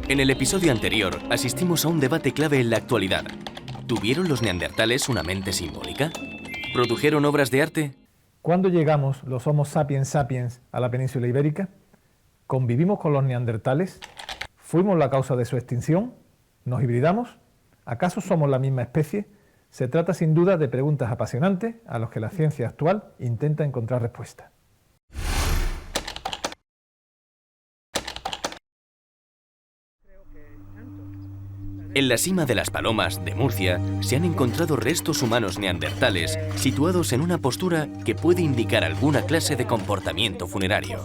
En el episodio anterior asistimos a un debate clave en la actualidad. ¿Tuvieron los neandertales una mente simbólica? ¿Produjeron obras de arte? ¿Cuándo llegamos los Homo sapiens sapiens a la península ibérica? ¿Convivimos con los neandertales? ¿Fuimos la causa de su extinción? ¿Nos hibridamos? ¿Acaso somos la misma especie? Se trata sin duda de preguntas apasionantes a las que la ciencia actual intenta encontrar respuesta. En la cima de las Palomas, de Murcia, se han encontrado restos humanos neandertales situados en una postura que puede indicar alguna clase de comportamiento funerario.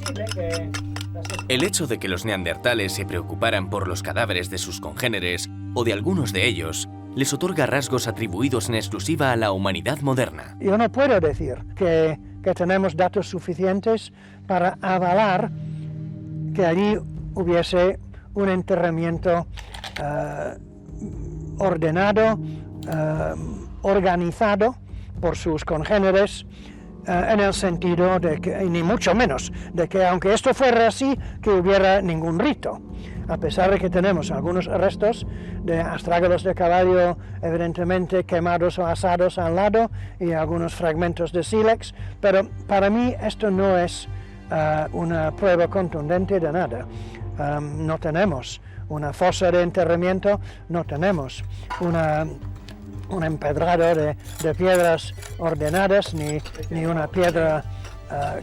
El hecho de que los neandertales se preocuparan por los cadáveres de sus congéneres o de algunos de ellos les otorga rasgos atribuidos en exclusiva a la humanidad moderna. Yo no puedo decir que tenemos datos suficientes para avalar que allí hubiese un enterramiento ordenado, organizado por sus congéneres, en el sentido de que, ni mucho menos, de que aunque esto fuera así, que hubiera ningún rito. A pesar de que tenemos algunos restos de astrágalos de caballo, evidentemente quemados o asados al lado, y algunos fragmentos de sílex, pero para mí esto no es una prueba contundente de nada. No tenemos una fosa de enterramiento, no tenemos un empedrado de piedras ordenadas, ni una piedra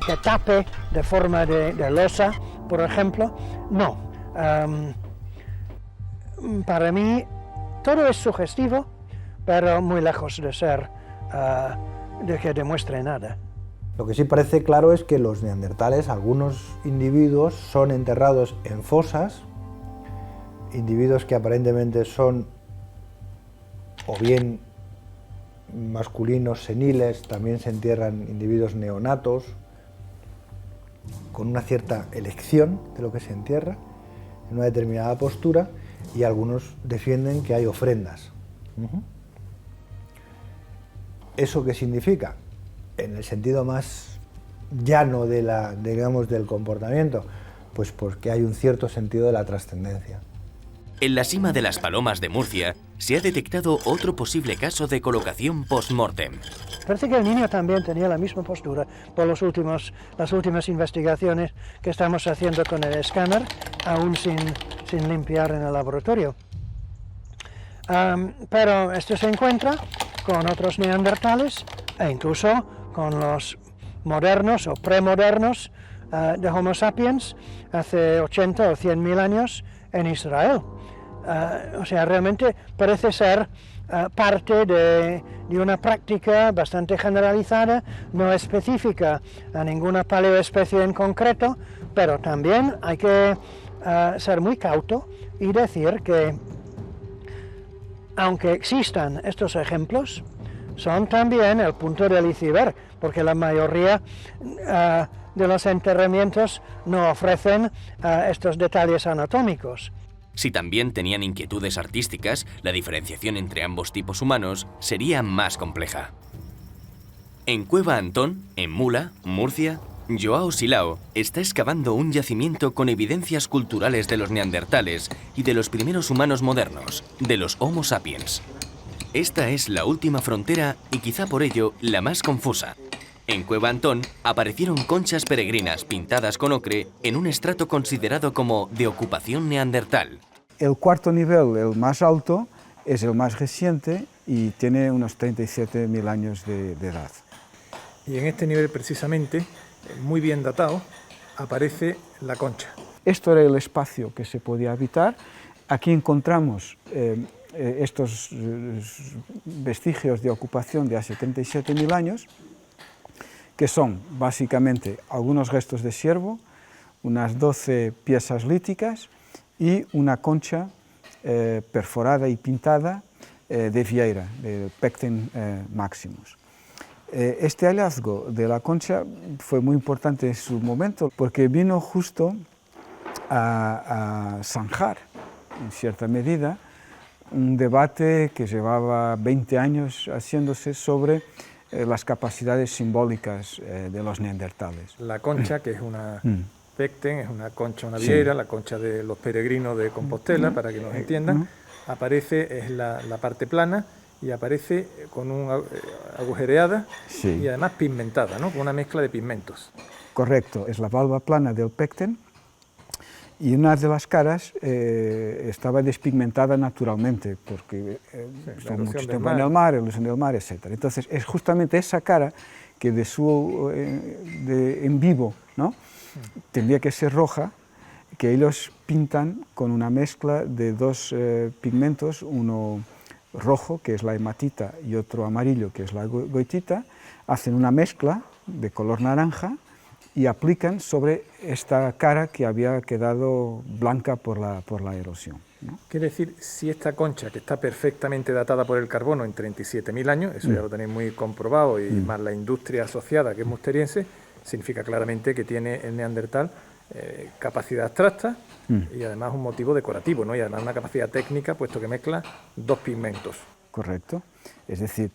que tape de forma de losa, por ejemplo. No. Para mí todo es sugestivo, pero muy lejos de ser de que demuestre nada. Lo que sí parece claro es que los neandertales, algunos individuos, son enterrados en fosas, individuos que aparentemente son o bien masculinos seniles, también se entierran individuos neonatos, con una cierta elección de lo que se entierra, en una determinada postura, y algunos defienden que hay ofrendas. ¿Eso qué significa? En el sentido más llano del comportamiento, pues porque hay un cierto sentido de la trascendencia. En la cima de las Palomas de Murcia se ha detectado otro posible caso de colocación post-mortem. Parece que el niño también tenía la misma postura por las últimas investigaciones que estamos haciendo con el escáner, aún sin limpiar en el laboratorio. Pero esto se encuentra con otros neandertales e incluso con los modernos o premodernos de Homo sapiens hace 80 o 100.000 años en Israel. O sea, realmente parece ser parte de una práctica bastante generalizada, no específica a ninguna paleoespecie en concreto, pero también hay que ser muy cauto y decir que, aunque existan estos ejemplos, son también el punto del iceberg, porque la mayoría de los enterramientos no ofrecen estos detalles anatómicos. Si también tenían inquietudes artísticas, la diferenciación entre ambos tipos humanos sería más compleja. En Cueva Antón, en Mula, Murcia, Joao Silao está excavando un yacimiento con evidencias culturales de los neandertales y de los primeros humanos modernos, de los Homo sapiens. Esta es la última frontera y quizá por ello la más confusa. En Cueva Antón aparecieron conchas peregrinas pintadas con ocre en un estrato considerado como de ocupación neandertal. El cuarto nivel, el más alto, es el más reciente y tiene unos 37.000 años de edad. Y en este nivel precisamente, muy bien datado, aparece la concha. Esto era el espacio que se podía habitar. Aquí encontramos estos vestigios de ocupación de hace 37.000 años, que son básicamente algunos restos de ciervo, unas 12 piezas líticas y una concha perforada y pintada de vieira, de Pecten maximus. Este hallazgo de la concha fue muy importante en su momento porque vino justo a zanjar, en cierta medida, un debate que llevaba 20 años haciéndose sobre las capacidades simbólicas de los neandertales. La concha, que es una pecten es una concha, una vieira, la concha de los peregrinos de Compostela, para que nos entiendan. Aparece, es la parte plana, y aparece con un agujereada y además pigmentada, ¿no? Con una mezcla de pigmentos. Correcto, es la valva plana del pecten, y una de las caras estaba despigmentada naturalmente, porque estuvo mucho tiempo en el mar, erosión del mar, etc. Entonces, es justamente esa cara que en vivo, ¿no?, tendría que ser roja, que ellos pintan con una mezcla de dos pigmentos, uno rojo, que es la hematita, y otro amarillo, que es la goitita. Hacen una mezcla de color naranja y aplican sobre esta cara que había quedado blanca por la erosión, ¿no? Quiere decir, si esta concha, que está perfectamente datada por el carbono en 37.000 años, eso ya lo tenéis muy comprobado, y más la industria asociada, que es musteriense, significa claramente que tiene el neandertal capacidad abstracta y además un motivo decorativo, ¿no? Y además una capacidad técnica, puesto que mezcla dos pigmentos. Correcto. Es decir,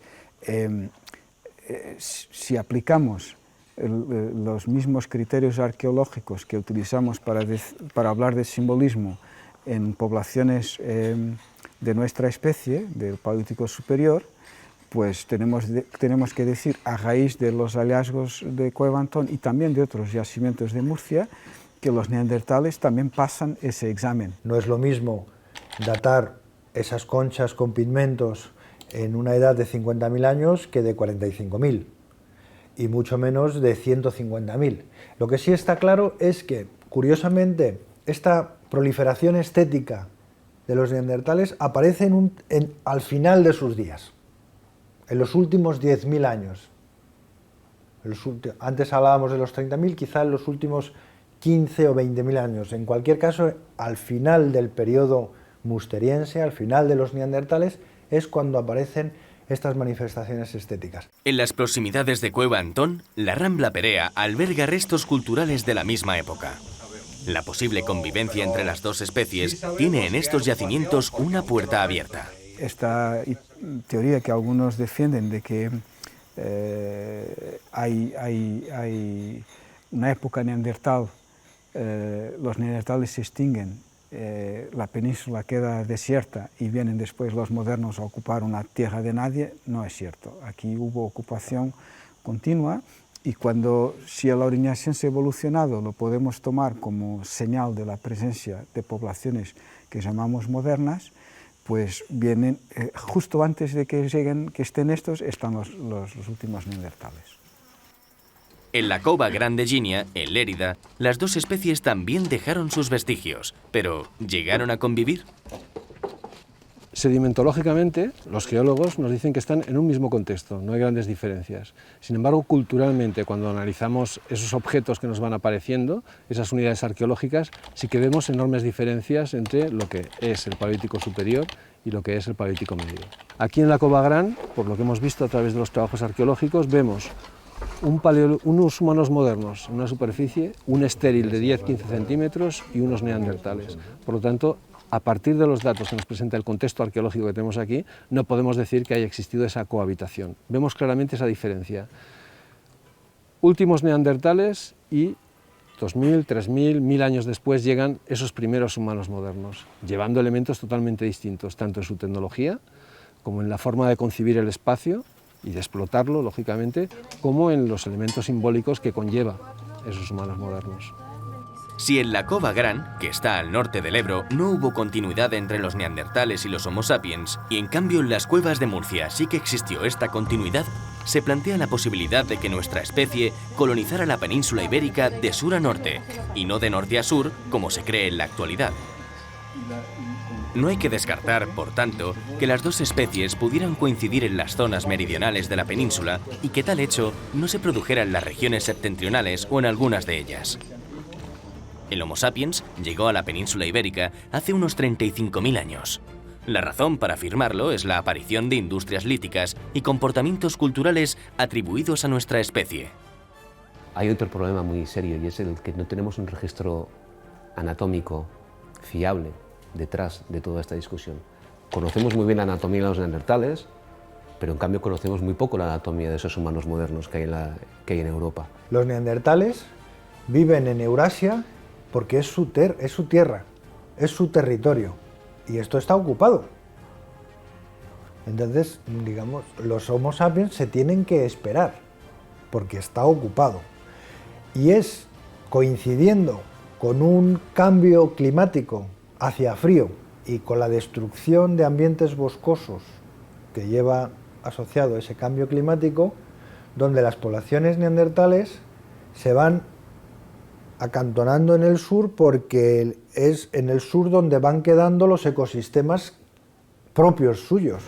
si aplicamos los mismos criterios arqueológicos que utilizamos para hablar de simbolismo en poblaciones de nuestra especie, del Paleolítico Superior, pues tenemos que decir, a raíz de los hallazgos de Cueva Antón y también de otros yacimientos de Murcia, que los neandertales también pasan ese examen. No es lo mismo datar esas conchas con pigmentos en una edad de 50.000 años que de 45.000, y mucho menos de 150.000. Lo que sí está claro es que, curiosamente, esta proliferación estética de los neandertales aparece al final de sus días, en los últimos 10.000 años. Antes hablábamos de los 30.000, quizá en los últimos 15 o 20.000 años. En cualquier caso, al final del periodo musteriense, al final de los neandertales, es cuando aparecen estas manifestaciones estéticas. En las proximidades de Cueva Antón, la Rambla Perea alberga restos culturales de la misma época. La posible convivencia entre las dos especies tiene en estos yacimientos una puerta abierta. Esta teoría que algunos defienden de que hay una época neandertal, los neandertales se extinguen, la península queda desierta y vienen después los modernos a ocupar una tierra de nadie, no es cierto. Aquí hubo ocupación continua, y si el auriñaciense evolucionado lo podemos tomar como señal de la presencia de poblaciones que llamamos modernas, pues vienen, justo antes de que estén estos, están los últimos neandertales. En la Cova Grande Ginia, en Lérida, las dos especies también dejaron sus vestigios, pero ¿llegaron a convivir? Sedimentológicamente, los geólogos nos dicen que están en un mismo contexto, no hay grandes diferencias. Sin embargo, culturalmente, cuando analizamos esos objetos que nos van apareciendo, esas unidades arqueológicas, sí que vemos enormes diferencias entre lo que es el Paleolítico Superior y lo que es el Paleolítico Medio. Aquí en la Cova Gran, por lo que hemos visto a través de los trabajos arqueológicos, vemos unos humanos modernos en una superficie, un estéril de 10-15 centímetros y unos neandertales. Por lo tanto, a partir de los datos que nos presenta el contexto arqueológico que tenemos aquí, no podemos decir que haya existido esa cohabitación. Vemos claramente esa diferencia. Últimos neandertales y 2.000, 3.000, 1.000 años después llegan esos primeros humanos modernos, llevando elementos totalmente distintos, tanto en su tecnología, como en la forma de concebir el espacio y de explotarlo, lógicamente, como en los elementos simbólicos que conlleva esos humanos modernos. Si en la Cova Gran, que está al norte del Ebro, no hubo continuidad entre los neandertales y los Homo sapiens, y en cambio en las cuevas de Murcia sí que existió esta continuidad, se plantea la posibilidad de que nuestra especie colonizara la península ibérica de sur a norte, y no de norte a sur, como se cree en la actualidad. No hay que descartar, por tanto, que las dos especies pudieran coincidir en las zonas meridionales de la península y que tal hecho no se produjera en las regiones septentrionales o en algunas de ellas. El Homo sapiens llegó a la península ibérica hace unos 35.000 años. La razón para afirmarlo es la aparición de industrias líticas y comportamientos culturales atribuidos a nuestra especie. Hay otro problema muy serio, y es el que no tenemos un registro anatómico fiable detrás de toda esta discusión. Conocemos muy bien la anatomía de los neandertales, pero en cambio conocemos muy poco la anatomía de esos humanos modernos que hay en Europa. Los neandertales viven en Eurasia porque es su tierra, es su territorio, y esto está ocupado. Entonces, digamos, los Homo sapiens se tienen que esperar, porque está ocupado. Y es coincidiendo con un cambio climático hacia frío y con la destrucción de ambientes boscosos que lleva asociado ese cambio climático, donde las poblaciones neandertales se van acantonando en el sur, porque es en el sur donde van quedando los ecosistemas propios suyos.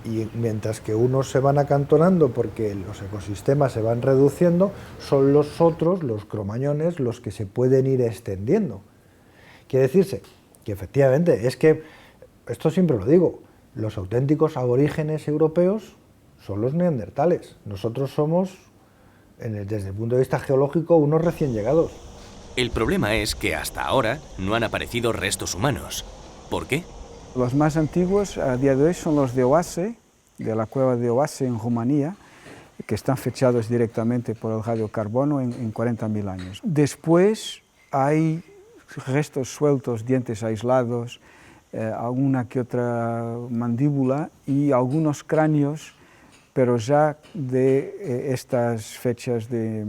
Y mientras que unos se van acantonando porque los ecosistemas se van reduciendo, son los otros, los cromañones, los que se pueden ir extendiendo. Quiere decirse que efectivamente, es que, esto siempre lo digo, los auténticos aborígenes europeos son los neandertales. Nosotros somos, desde el punto de vista geológico, unos recién llegados. El problema es que hasta ahora no han aparecido restos humanos. ¿Por qué? Los más antiguos a día de hoy son los de Oase, de la cueva de Oase en Rumanía, que están fechados directamente por el radiocarbono en 40.000 años. Después hay restos sueltos, dientes aislados, alguna que otra mandíbula y algunos cráneos, pero ya de estas fechas de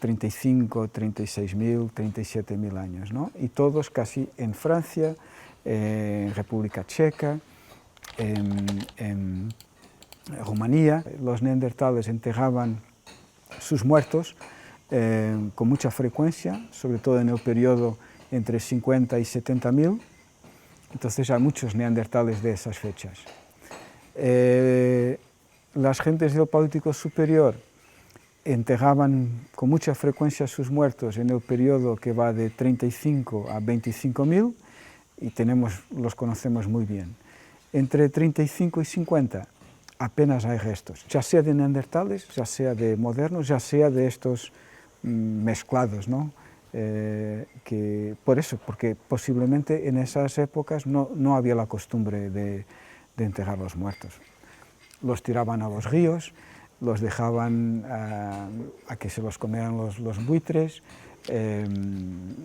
35, 36.000, 37.000 años, ¿no? Y todos casi en Francia, en República Checa, en Rumanía. Los neandertales enterraban sus muertos con mucha frecuencia, sobre todo en el periodo entre 50 y 70.000, entonces hay muchos neandertales de esas fechas. Las gentes del Paleolítico Superior enterraban con mucha frecuencia sus muertos en el periodo que va de 35 a 25.000, y los conocemos muy bien. Entre 35 y 50 apenas hay restos, ya sea de neandertales, ya sea de modernos, ya sea de estos mezclados, ¿no? Porque posiblemente en esas épocas no había la costumbre de enterrar los muertos. Los tiraban a los ríos, los dejaban a que se los comieran los buitres,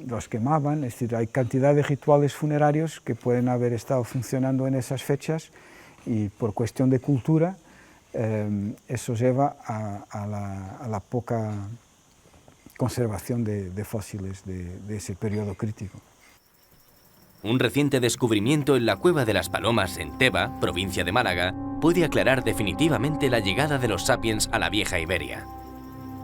los quemaban, es decir, hay cantidad de rituales funerarios que pueden haber estado funcionando en esas fechas, y por cuestión de cultura eso lleva a la poca conservación de fósiles de ese periodo crítico. Un reciente descubrimiento en la Cueva de las Palomas en Teba, provincia de Málaga, puede aclarar definitivamente la llegada de los sapiens a la vieja Iberia.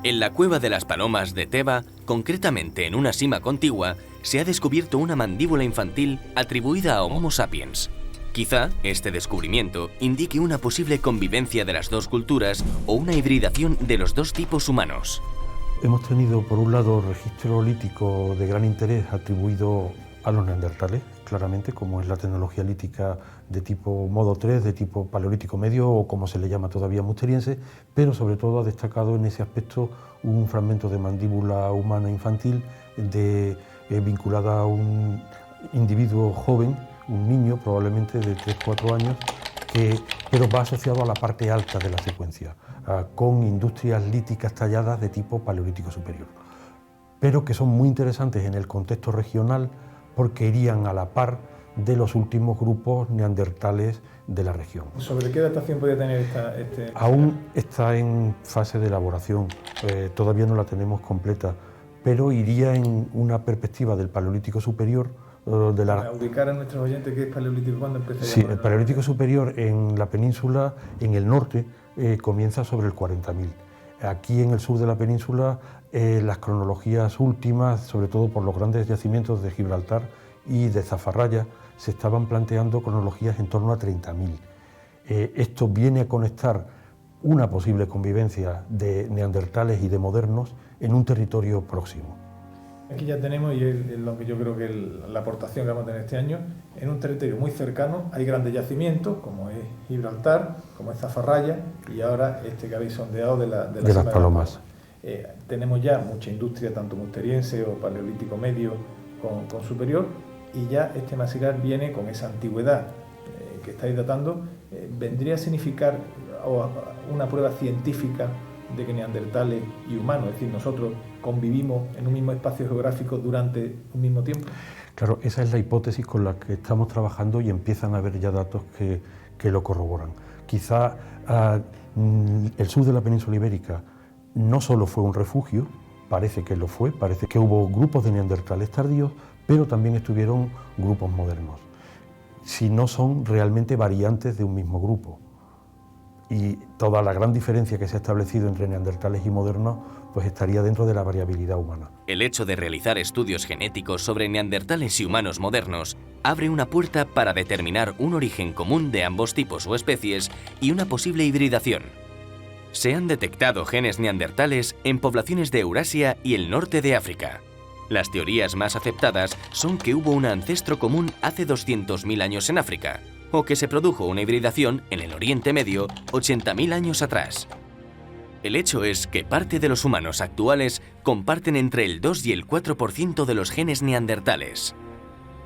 En la Cueva de las Palomas de Teba, concretamente en una sima contigua, se ha descubierto una mandíbula infantil atribuida a Homo sapiens. Quizá este descubrimiento indique una posible convivencia de las dos culturas o una hibridación de los dos tipos humanos. Hemos tenido, por un lado, registro lítico de gran interés atribuido a los neandertales, claramente, como es la tecnología lítica de tipo modo 3, de tipo paleolítico medio, o como se le llama todavía musteriense, pero sobre todo ha destacado en ese aspecto un fragmento de mandíbula humana infantil vinculada a un individuo joven, un niño probablemente de 3-4 años, pero va asociado a la parte alta de la secuencia, con industrias líticas talladas de tipo paleolítico superior, pero que son muy interesantes en el contexto regional porque irían a la par de los últimos grupos neandertales de la región. ¿Sobre qué datación podría tener Aún está en fase de elaboración, todavía no la tenemos completa, pero iría en una perspectiva del Paleolítico Superior. Para ubicar a nuestros oyentes, ¿qué es Paleolítico? ¿Cuándo empezaría? Sí, el Paleolítico Superior en la península, en el norte, comienza sobre el 40.000. Aquí en el sur de la península, las cronologías últimas, sobre todo por los grandes yacimientos de Gibraltar y de Zafarraya, se estaban planteando cronologías en torno a 30.000. Esto viene a conectar una posible convivencia de neandertales y de modernos en un territorio próximo. Aquí ya tenemos, y es lo que yo creo que es la aportación que vamos a tener este año, en un territorio muy cercano hay grandes yacimientos, como es Gibraltar, como es Zafarraya, y ahora este que habéis sondeado de las Palomas. Tenemos ya mucha industria, tanto musteriense o paleolítico medio con superior, y ya este masilar viene con esa antigüedad que estáis datando. ¿Vendría a significar una prueba científica de que neandertales y humanos, es decir, nosotros, convivimos en un mismo espacio geográfico durante un mismo tiempo? Claro, esa es la hipótesis con la que estamos trabajando y empiezan a haber ya datos que lo corroboran. Quizá el sur de la península ibérica no solo fue un refugio, parece que lo fue, parece que hubo grupos de neandertales tardíos, pero también estuvieron grupos modernos, si no son realmente variantes de un mismo grupo. Y toda la gran diferencia que se ha establecido entre neandertales y modernos pues estaría dentro de la variabilidad humana. El hecho de realizar estudios genéticos sobre neandertales y humanos modernos abre una puerta para determinar un origen común de ambos tipos o especies y una posible hibridación. Se han detectado genes neandertales en poblaciones de Eurasia y el norte de África. Las teorías más aceptadas son que hubo un ancestro común hace 200.000 años en África, o que se produjo una hibridación en el Oriente Medio 80.000 años atrás. El hecho es que parte de los humanos actuales comparten entre el 2 y el 4% de los genes neandertales.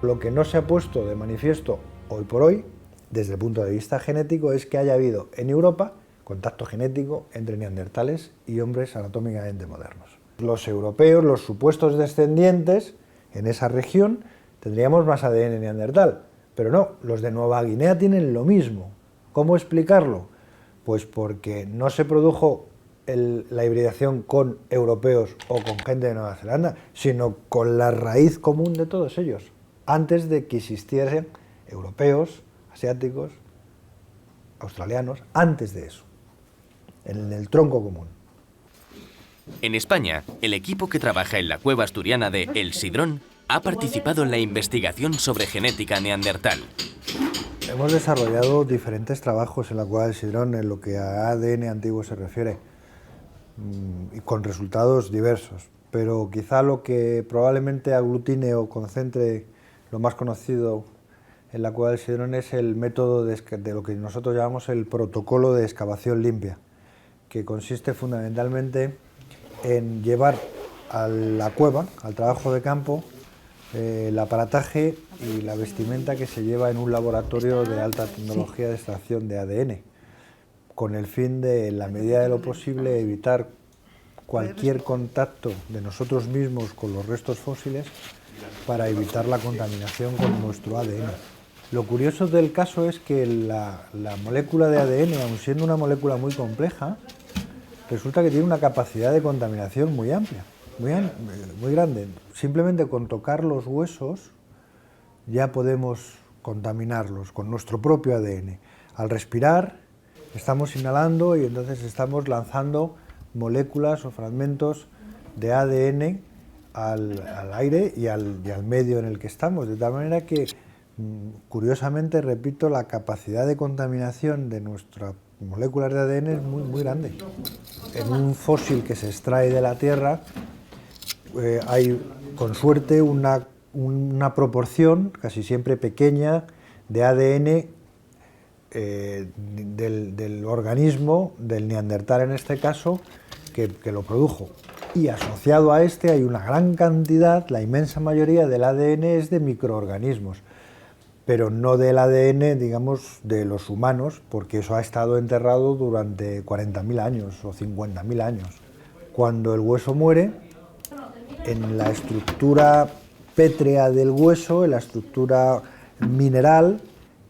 Lo que no se ha puesto de manifiesto hoy por hoy, desde el punto de vista genético, es que haya habido en Europa contacto genético entre neandertales y hombres anatómicamente modernos. Los europeos, los supuestos descendientes, en esa región tendríamos más ADN neandertal, pero no, los de Nueva Guinea tienen lo mismo. ¿Cómo explicarlo? Pues porque no se produjo la hibridación con europeos o con gente de Nueva Zelanda, sino con la raíz común de todos ellos, antes de que existiesen europeos, asiáticos, australianos, antes de eso, en el tronco común. En España, el equipo que trabaja en la cueva asturiana de El Sidrón ha participado en la investigación sobre genética neandertal. Hemos desarrollado diferentes trabajos en la cueva del Sidrón en lo que a ADN antiguo se refiere, y con resultados diversos, pero quizá lo que probablemente aglutine o concentre lo más conocido en la cueva del Sidrón es el método de lo que nosotros llamamos el protocolo de excavación limpia, que consiste fundamentalmente en llevar a la cueva, al trabajo de campo, el aparataje y la vestimenta que se lleva en un laboratorio de alta tecnología de extracción de ADN, con el fin de, en la medida de lo posible, evitar cualquier contacto de nosotros mismos con los restos fósiles para evitar la contaminación con nuestro ADN. Lo curioso del caso es que la molécula de ADN, aun siendo una molécula muy compleja, resulta que tiene una capacidad de contaminación muy amplia, muy grande. Simplemente con tocar los huesos ya podemos contaminarlos con nuestro propio ADN. Al respirar estamos inhalando y entonces estamos lanzando moléculas o fragmentos de ADN al aire y al medio en el que estamos, de tal manera que, curiosamente, repito, la capacidad de contaminación de nuestras moléculas de ADN es muy grande. En un fósil que se extrae de la Tierra hay, con suerte, una proporción, casi siempre pequeña, de ADN del organismo, del neandertal en este caso, que lo produjo. Y asociado a este hay una gran cantidad, la inmensa mayoría del ADN es de microorganismos, pero no del ADN, digamos, de los humanos, porque eso ha estado enterrado durante 40.000 años o 50.000 años. Cuando el hueso muere, en la estructura pétrea del hueso, en la estructura mineral,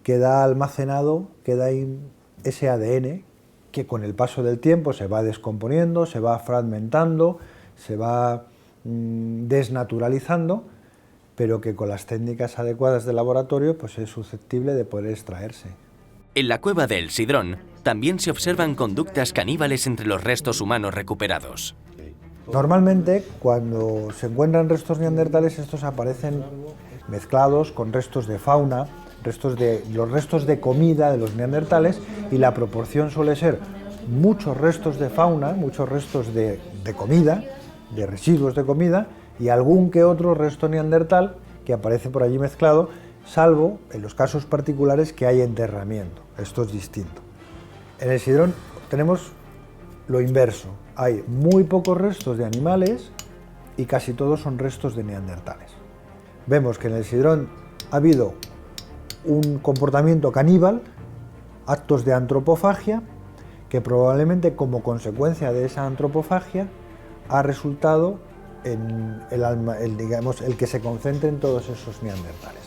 queda almacenado, queda ahí ese ADN que con el paso del tiempo se va descomponiendo, se va fragmentando, se va desnaturalizando, pero que con las técnicas adecuadas de laboratorio pues es susceptible de poder extraerse. En la cueva de El Sidrón también se observan conductas caníbales entre los restos humanos recuperados. Normalmente, cuando se encuentran restos neandertales, estos aparecen mezclados con restos de fauna, los restos de comida de los neandertales, y la proporción suele ser muchos restos de fauna, muchos restos de comida, de residuos de comida, y algún que otro resto neandertal que aparece por allí mezclado, salvo en los casos particulares que hay enterramiento. Esto es distinto. En el Sidrón tenemos lo inverso. Hay muy pocos restos de animales y casi todos son restos de neandertales. Vemos que en el Sidrón ha habido un comportamiento caníbal, actos de antropofagia, que probablemente como consecuencia de esa antropofagia ha resultado el que se concentren todos esos neandertales.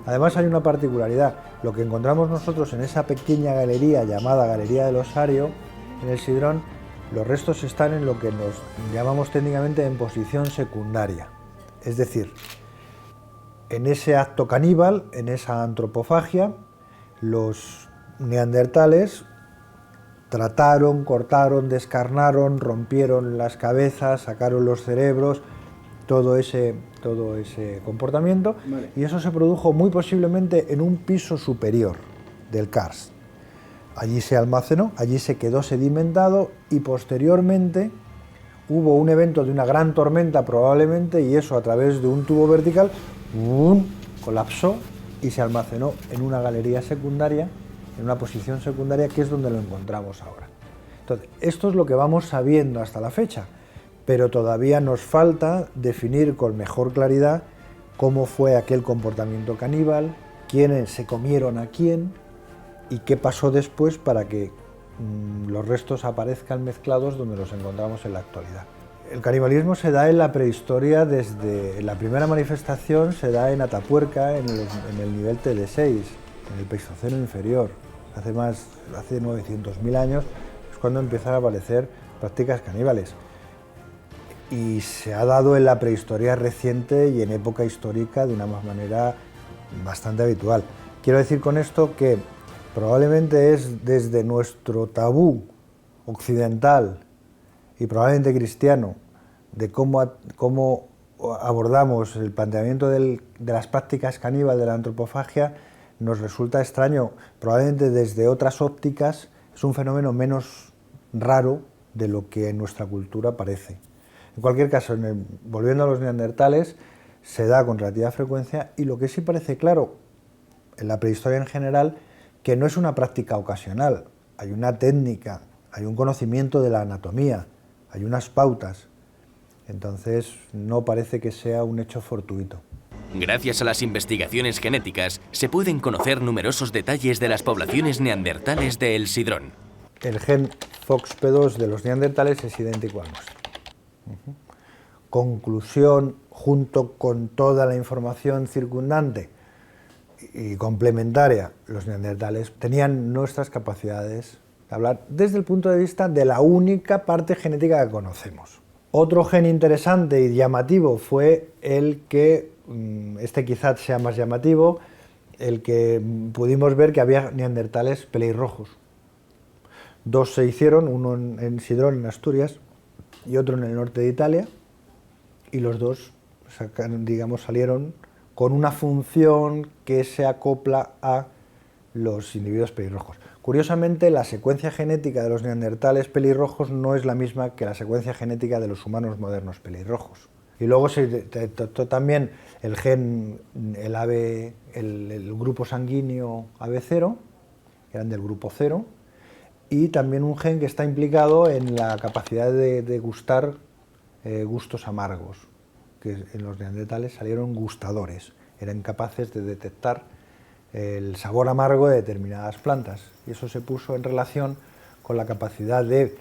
Además hay una particularidad, lo que encontramos nosotros en esa pequeña galería llamada Galería del Osario, en el Sidrón, los restos están en lo que nos llamamos técnicamente en posición secundaria, es decir, en ese acto caníbal, en esa antropofagia, los neandertales trataron, cortaron, descarnaron, rompieron las cabezas, sacaron los cerebros, todo ese comportamiento, vale. Y eso se produjo muy posiblemente en un piso superior del karst. Allí se almacenó, allí se quedó sedimentado y posteriormente hubo un evento de una gran tormenta probablemente y eso a través de un tubo vertical colapsó y se almacenó en una galería secundaria, en una posición secundaria que es donde lo encontramos ahora. Entonces, esto es lo que vamos sabiendo hasta la fecha, pero todavía nos falta definir con mejor claridad cómo fue aquel comportamiento caníbal, quiénes se comieron a quién y qué pasó después para que los restos aparezcan mezclados donde los encontramos en la actualidad. El canibalismo se da en la prehistoria desde la primera manifestación, se da en Atapuerca, en el nivel TD6, en el Pleistoceno inferior. Hace 900.000 años es cuando empiezan a aparecer prácticas caníbales. Y se ha dado en la prehistoria reciente y en época histórica de una manera bastante habitual. Quiero decir con esto que probablemente es desde nuestro tabú occidental y probablemente cristiano de cómo abordamos el planteamiento de las prácticas caníbales de la antropofagia, nos resulta extraño. Probablemente desde otras ópticas es un fenómeno menos raro de lo que en nuestra cultura parece. En cualquier caso, volviendo a los neandertales, se da con relativa frecuencia y lo que sí parece claro en la prehistoria en general, que no es una práctica ocasional, hay una técnica, hay un conocimiento de la anatomía, hay unas pautas, entonces no parece que sea un hecho fortuito. Gracias a las investigaciones genéticas, se pueden conocer numerosos detalles de las poblaciones neandertales de El Sidrón. El gen FOXP2 de los neandertales es idéntico al nuestro. Conclusión, junto con toda la información circundante y complementaria, los neandertales tenían nuestras capacidades de hablar desde el punto de vista de la única parte genética que conocemos. Otro gen interesante y llamativo fue el que, este quizás sea más llamativo, el que pudimos ver que había neandertales pelirrojos. Dos se hicieron, uno en Sidrón, en Asturias, y otro en el norte de Italia, y los dos salieron con una función que se acopla a los individuos pelirrojos. Curiosamente, la secuencia genética de los neandertales pelirrojos no es la misma que la secuencia genética de los humanos modernos pelirrojos. Y luego se detectó también el gen, el grupo sanguíneo AB0, que eran del grupo 0, y también un gen que está implicado en la capacidad de gustar gustos amargos, que en los neandertales salieron gustadores, eran capaces de detectar el sabor amargo de determinadas plantas, y eso se puso en relación con la capacidad de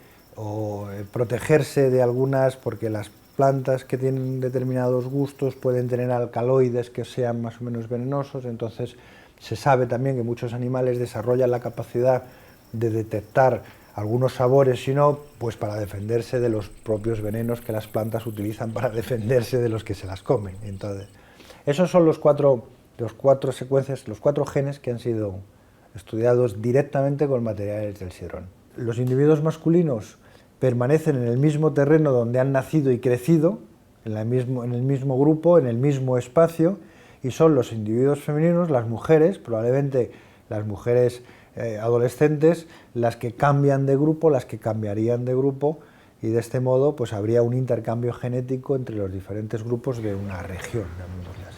protegerse de algunas, porque las plantas que tienen determinados gustos pueden tener alcaloides que sean más o menos venenosos, entonces se sabe también que muchos animales desarrollan la capacidad de detectar algunos sabores, sino pues para defenderse de los propios venenos que las plantas utilizan para defenderse de los que se las comen. Entonces, esos son los cuatro secuencias, los cuatro genes que han sido estudiados directamente con materiales del Sidrón. Los individuos masculinos permanecen en el mismo terreno donde han nacido y crecido, en el mismo grupo, en el mismo espacio, y son los individuos femeninos, las mujeres, probablemente las mujeres adolescentes, las que cambian de grupo, las que cambiarían de grupo, y de este modo pues habría un intercambio genético entre los diferentes grupos de una región, llamémosle así.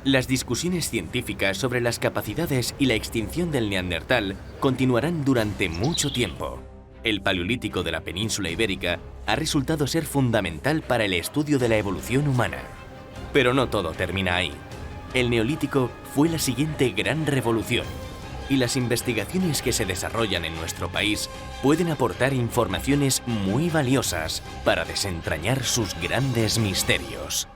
Las discusiones científicas sobre las capacidades y la extinción del neandertal continuarán durante mucho tiempo. El Paleolítico de la península ibérica ha resultado ser fundamental para el estudio de la evolución humana. Pero no todo termina ahí. El Neolítico fue la siguiente gran revolución. y las investigaciones que se desarrollan en nuestro país pueden aportar informaciones muy valiosas para desentrañar sus grandes misterios.